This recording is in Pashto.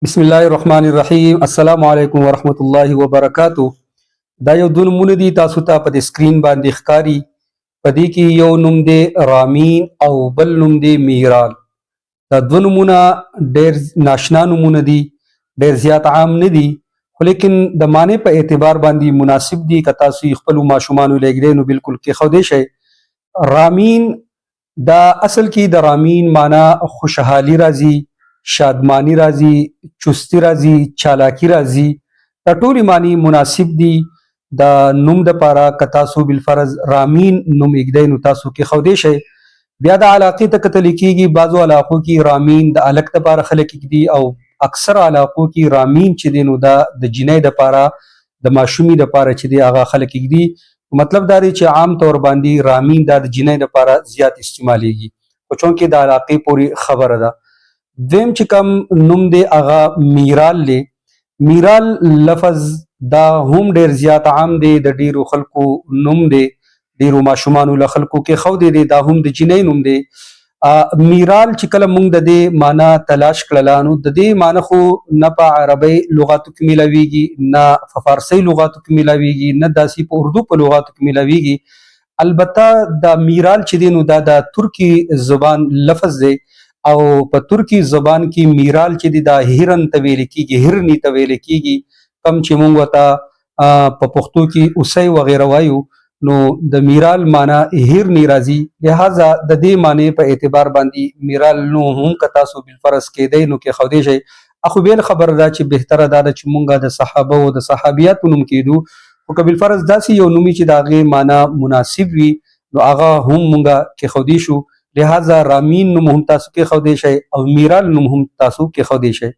بسم الله الرحمن الرحیم. السلام علیکم ورحمت الله وبرکاتو. دا یو دوه نومونه دي تاسو ته په سکرین باندې ښکاری. په دې کې یو نوم دی رامین او بل نوم دی میرال. دا دوه نومونه ډېر ناشنا نومونه دي، ډېر زیات عام نه دي، خو لیکن د معنی په اعتبار باندې مناسب دي. که تاسو یې خپلو ماشومانو لږدئ نو بالکل کېښودی شئ. رامین دا اصل کې د رامین معنا خوشحالي راځي، شادمانی راځي، چستی راځي، چالاکی راځي. دا ټولې معنی مناسب دي. د نوم دپاره که تاسو بالفرض رامین نوم ایږدئ نو تاسو کېښودی شئ. بیا د علاقې ته کتلی کېږي. بعضو علاقو کې رامین د هلک دپاره خلک ایږدي او اکثر علاقو کې رامین چې دی نو دا د جینۍ دپاره، د ماشومي دپاره چې دی هغه خلک ایږدي. مطلب دا دی چې عام طور باندې رامین دا د جینۍ دپاره زیات استعمالیږي، خو چونکې د علاقې پورې خبره ده. دویم چې کوم نوم دی هغه میرال دی. میرال لفظ دا هم ډیر زیات عام دی، د ډیرو خلکو نوم دی، ډیرو ماشومانو له خلکو کېښودی دی. دا هم د جینۍ نوم دی. میرال چې کله موږ د دې معنا تلاش کړله نو د دې معنا خو نه په عربۍ لغاتو کې میلاویږي، نه په فارسۍ لغاتو کې میلاویږي، نه داسې په اردو په لغاتو کې میلاویږي. البته دا میرال چې دی نو دا د ترکی زبان لفظ دی او په ترکی زبان کې میرال چې دی دا هرن ته ویل کېږي، هرني ته ویل کېږي. کم چې موږ ورته په پښتو کې اوسۍ وغیره وایو نو د میرال معنا هرني راځي. لہذا د دې معنی په اعتبار باندې میرال نو هم که تاسو بالفرض کېدی نو کېښودی شئ. خو بېل خبره ده چې بهتره دا ده چې موږ د صحابه او د صحابیاتو نوم کېدو، خو که بالفرض داسې یو نوم چې د هغې معنا مناسب وي نو هغه هم موږ کېښودی شو. لہذا رامین نوم هم تاسو کېښودی شئ او میرال نوم هم تاسو کېښودی شئ.